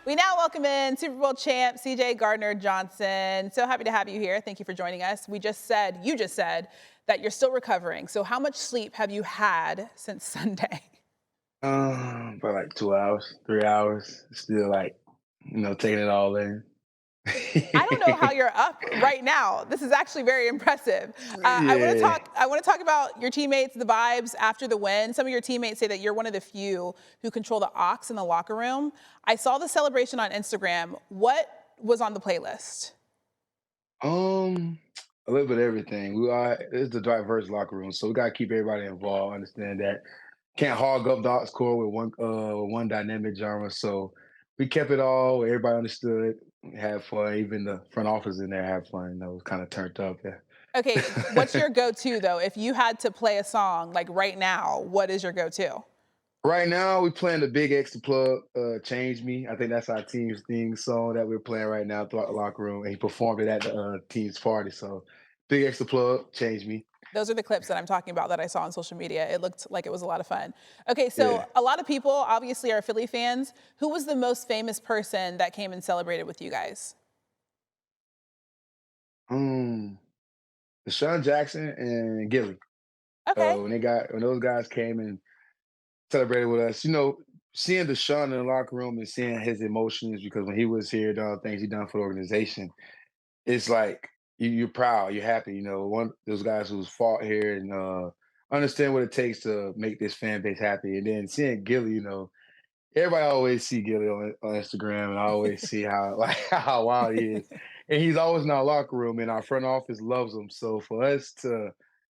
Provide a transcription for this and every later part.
We now welcome in Super Bowl champ CJ Gardner-Johnson. So happy to have you here. Thank you for joining us. You just said that you're still recovering. So how much sleep have you had since Sunday? For like 2 hours, 3 hours. Still like, taking it all in. I don't know how you're up right now. This is actually very impressive. I want to Yeah. talk. I want to talk about your teammates, the vibes after the win. Some of your teammates say that you're one of the few who control the aux in the locker room. I saw the celebration on Instagram. What was on the playlist? Um, a little bit of everything. It's the diverse locker room, so we gotta keep everybody involved. Understand that can't hog up the aux core with one dynamic genre. So we kept it all. Everybody understood, had fun. Even the front office in there had fun. It was kind of turned up. Okay, what's Yeah. your go-to though? If you had to play a song like right now, what is your go-to? Right now, we playing the Big X the Plug, "Change Me." I think that's our team's theme song that we're playing right now throughout the locker room, and he performed it at the team's party. So, Big X the Plug, "Change Me." Those are the clips that I'm talking about that I saw on social media. It looked like it was a lot of fun. Okay, so Yeah. a lot of people obviously are Philly fans. Who was the most famous person that came and celebrated with you guys? Um, Deshaun Jackson and Gilly. Okay. When those guys came and celebrated with us, seeing Deshaun in the locker room and seeing his emotions because when he was here, doing all the things he done for the organization, it's like you're proud, you're happy. One of those guys who's fought here and understand what it takes to make this fan base happy. And then seeing Gilly, everybody always see Gilly on Instagram, and I always see how like how wild he is. And he's always in our locker room, and our front office loves him. So for us to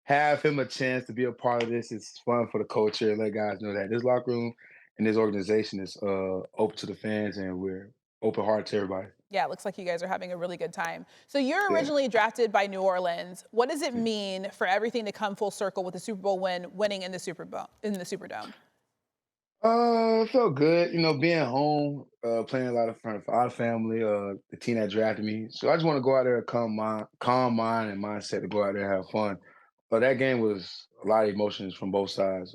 have him a chance to be a part of this, it's fun for the culture and let guys know that this locker room and this organization is open to the fans, and we're open heart to everybody. Yeah, it looks like you guys are having a really good time. So you're Yeah. originally drafted by New Orleans. What does it mean for everything to come full circle with the Super Bowl winning in the Super Bowl in the Superdome? It felt good, being home, playing a lot of front of our family, the team that drafted me. So I just want to go out there, calm mind and mindset to go out there and have fun. But that game was a lot of emotions from both sides.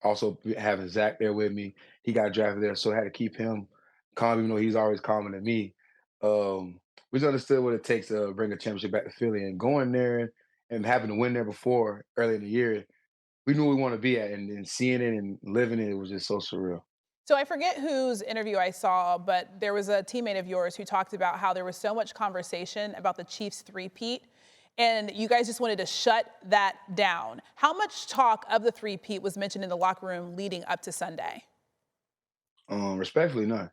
Also having Zach there with me, he got drafted there, so I had to keep him calm, even though he's always calmer than me. We just understood what it takes to bring a championship back to Philly, and going there and having to win there before early in the year we knew we want to be at, and then seeing it and living it, it was just so surreal. So I forget whose interview I saw, but there was a teammate of yours who talked about how there was so much conversation about the Chiefs three-peat, and you guys just wanted to shut that down. How much talk of the three-peat was mentioned in the locker room leading up to Sunday? Respectfully, none.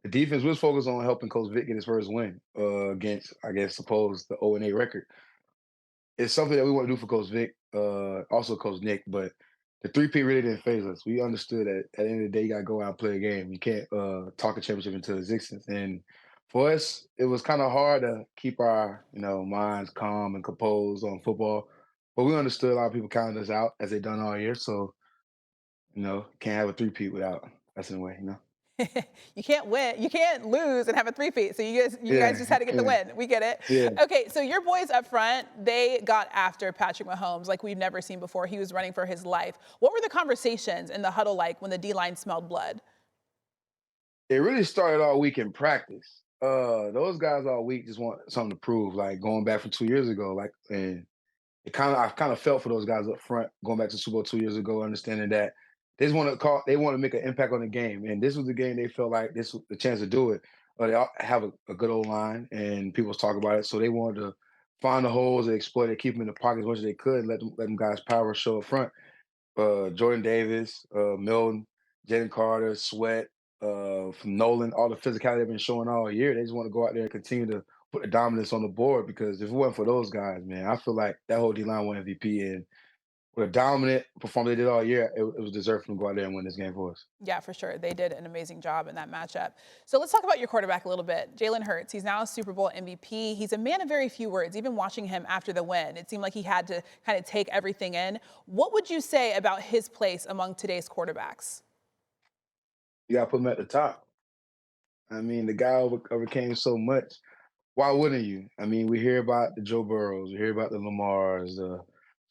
The defense was focused on helping Coach Vic get his first win against, I guess, suppose the 0-8 record. It's something that we want to do for Coach Vic, also Coach Nick, but the three-peat really didn't phase us. We understood that at the end of the day, you got to go out and play a game. You can't talk a championship into existence. And for us, it was kind of hard to keep our, minds calm and composed on football. But we understood a lot of people counted us out as they done all year. So can't have a three-peat without us in the way. You can't win, you can't lose and have a three-peat. So you guys Yeah, just had to get the yeah, win. We get it. yeah. Okay, so your boys up front, they got after Patrick Mahomes like we've never seen before. He was running for his life. What were the conversations in the huddle like when the D-line smelled blood? It really started all week in practice. Those guys all week just want something to prove, like going back from 2 years ago. And I kind of felt for those guys up front going back to Super Bowl 2 years ago, understanding that they want to make an impact on the game. And this was the game they felt like this was the chance to do it. They all have a good old line and people was talking about it. So they wanted to find the holes and exploit it, keep them in the pocket as much as they could, let them guys power show up front. Jordan Davis, Milton, Jalen Carter, Sweat, from Nolan, all the physicality they've been showing all year. They just want to go out there and continue to put the dominance on the board because if it wasn't for those guys, man, I feel like that whole D line won MVP and with a dominant performance they did all year, it was deserved for them to go out there and win this game for us. Yeah, for sure. They did an amazing job in that matchup. So let's talk about your quarterback a little bit. Jalen Hurts, he's now a Super Bowl MVP. He's a man of very few words. Even watching him after the win, it seemed like he had to kind of take everything in. What would you say about his place among today's quarterbacks? You got to put him at the top. I mean, the guy overcame so much. Why wouldn't you? I mean, we hear about the Joe Burrows, we hear about the Lamars, the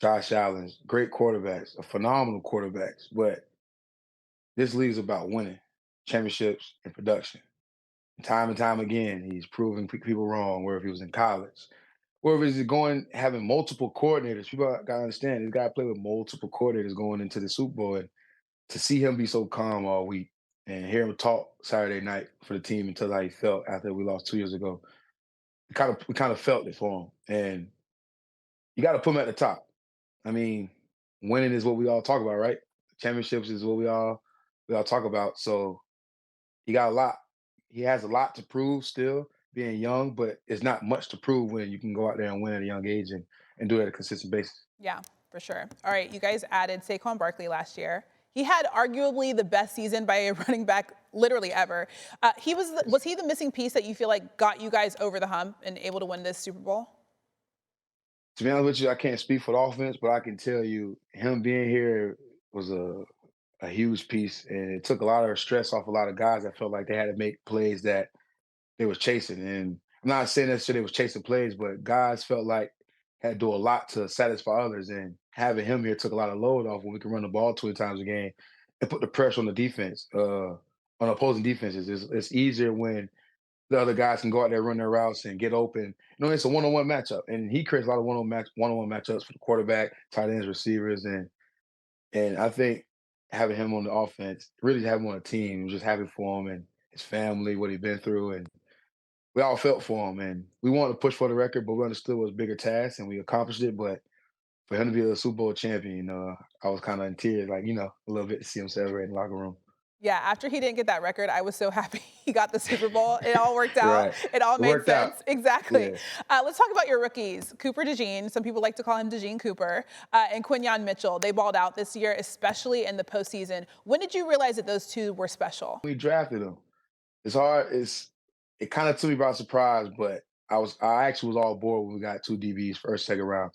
Josh Allen's, great quarterbacks, phenomenal quarterbacks, but this league's about winning championships and production. Time and time again, he's proven people wrong, whether if he was in college, whether he's going having multiple coordinators. People gotta understand this guy played with multiple coordinators going into the Super Bowl. And to see him be so calm all week and hear him talk Saturday night for the team and tell how he felt after we lost 2 years ago, we kind of felt it for him. And you got to put him at the top. I mean, winning is what we all talk about, right? Championships is what we all talk about. So he got a lot. He has a lot to prove still, being young, but it's not much to prove when you can go out there and win at a young age and do it at a consistent basis. Yeah, for sure. All right, you guys added Saquon Barkley last year. He had arguably the best season by a running back literally ever. Was he the missing piece that you feel like got you guys over the hump and able to win this Super Bowl? To be honest with you, I can't speak for the offense, but I can tell you him being here was a huge piece, and it took a lot of stress off a lot of guys that felt like they had to make plays that they was chasing. And I'm not saying necessarily they was chasing plays, but guys felt like had to do a lot to satisfy others. And having him here took a lot of load off when we can run the ball 20 times a game and put the pressure on the defense, on opposing defenses. It's easier when the other guys can go out there, run their routes, and get open. It's a one-on-one matchup, and he creates a lot of one-on-one matchups for the quarterback, tight ends, receivers, and I think having him on the offense, really having him on a team, was just happy for him and his family, what he'd been through, and we all felt for him. And we wanted to push for the record, but we understood it was a bigger task, and we accomplished it. But for him to be a Super Bowl champion, I was kind of in tears, like a little bit to see him celebrate in the locker room. Yeah, after he didn't get that record, I was so happy he got the Super Bowl. It all worked out. Right, It all it made worked out. sense. Exactly. Yeah. Let's talk about your rookies. Cooper DeJean, some people like to call him DeJean Cooper, and Quinyon Mitchell. They balled out this year, especially in the postseason. When did you realize that those two were special? We drafted him. It's hard. It kind of took me by surprise, but I actually was all aboard when we got two DBs first, second round.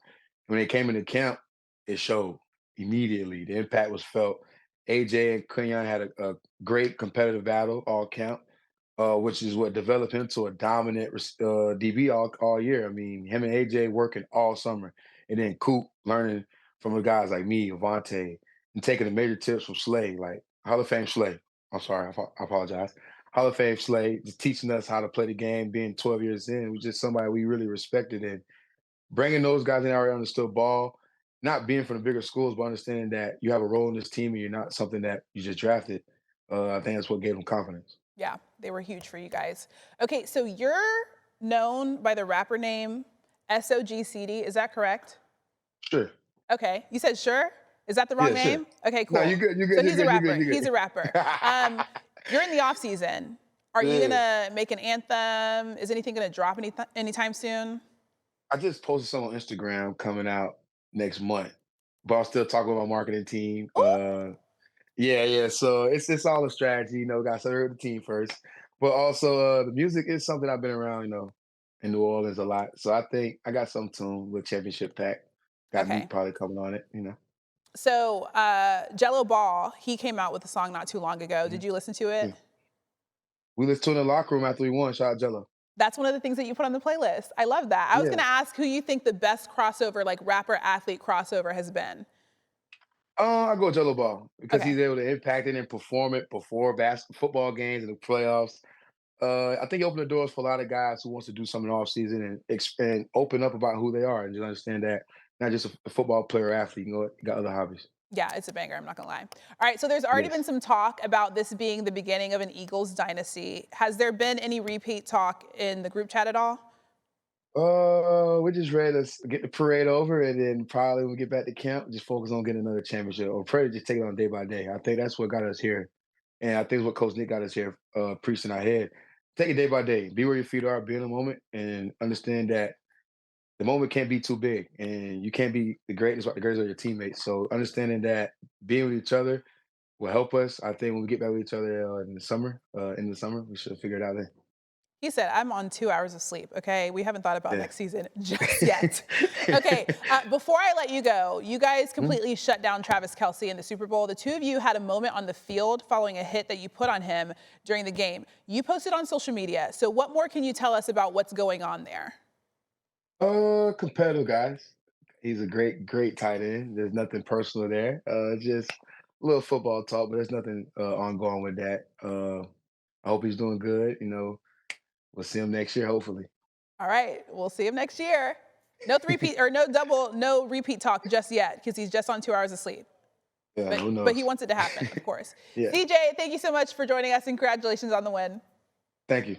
When they came into camp, it showed immediately. The impact was felt. AJ and Kenyon had a great competitive battle all camp, which is what developed him to a dominant DB all year. I mean, him and AJ working all summer, and then Coop learning from the guys like me, Avante, and taking the major tips from Slay, like Hall of Fame Slay. I'm sorry, I apologize. Hall of Fame Slay, just teaching us how to play the game, being 12 years in, was just somebody we really respected. And bringing those guys in already understood ball, not being from the bigger schools, but understanding that you have a role in this team and you're not something that you just drafted. I think that's what gave them confidence. Yeah, they were huge for you guys. Okay, so you're known by the rapper name SOGCD. Is that correct? Sure. Okay, you said sure? Is that the wrong Yeah, sure. name? Okay, No, cool. you good. You So good. You he's a good. You rapper. good. You He's a good. rapper. You're in the off season. Are you Yeah. gonna make an anthem? Is anything gonna drop anytime soon? I just posted some on Instagram coming out next month, but I'll still talk with my marketing team. Ooh, Yeah, yeah. So it's all a strategy, got to serve the team first. But also the music is something I've been around, in New Orleans a lot. So I think I got some tune with Championship Pack. Got Meek okay. probably coming on it. So Jello Ball, he came out with a song not too long ago. Mhm. Did you listen to it? Yeah. We listened to it in the locker room after we won. Shout out Jello. That's one of the things that you put on the playlist. I love that. I was Yeah. gonna ask who you think the best crossover, like rapper athlete crossover, has been. I go Jello Ball because Okay. he's able to impact it and perform it before football games and the playoffs. I think he opened the doors for a lot of guys who wants to do something off season and and open up about who they are and just understand that not just a football player or athlete, you got other hobbies. Yeah, it's a banger. I'm not gonna lie. All right, so there's already been Yes. some talk about this being the beginning of an Eagles dynasty. Has there been any repeat talk in the group chat at all? We're just ready to get the parade over, and then probably when we get back to camp, just focus on getting another championship, or pray to just take it on day by day. I think that's what got us here, and I think it's what Coach Nick got us here, preaching our head. Take it day by day. Be where your feet are. Be in the moment, and understand that the moment can't be too big, and you can't be the greatest. The greatest are your teammates. So understanding that being with each other will help us. I think when we get back with each other in the summer, we should figure it out then. He said, I'm on 2 hours of sleep, okay? We haven't thought about Yeah. next season just yet. Okay, before I let you go, you guys Mhm. completely shut down Travis Kelce in the Super Bowl. The two of you had a moment on the field following a hit that you put on him during the game. You posted on social media. So what more can you tell us about what's going on there? Competitive guys. He's a great, great tight end. There's nothing personal there. Just little football talk, but there's nothing ongoing with that. I hope he's doing good. We'll see him next year, hopefully. All right, we'll see him next year. No three-peat or no repeat talk just yet because he's just on 2 hours of sleep. Yeah, who But he knows? wants it to happen, of course. Yeah. CJ, thank you so much for joining us and congratulations on the win. Thank you.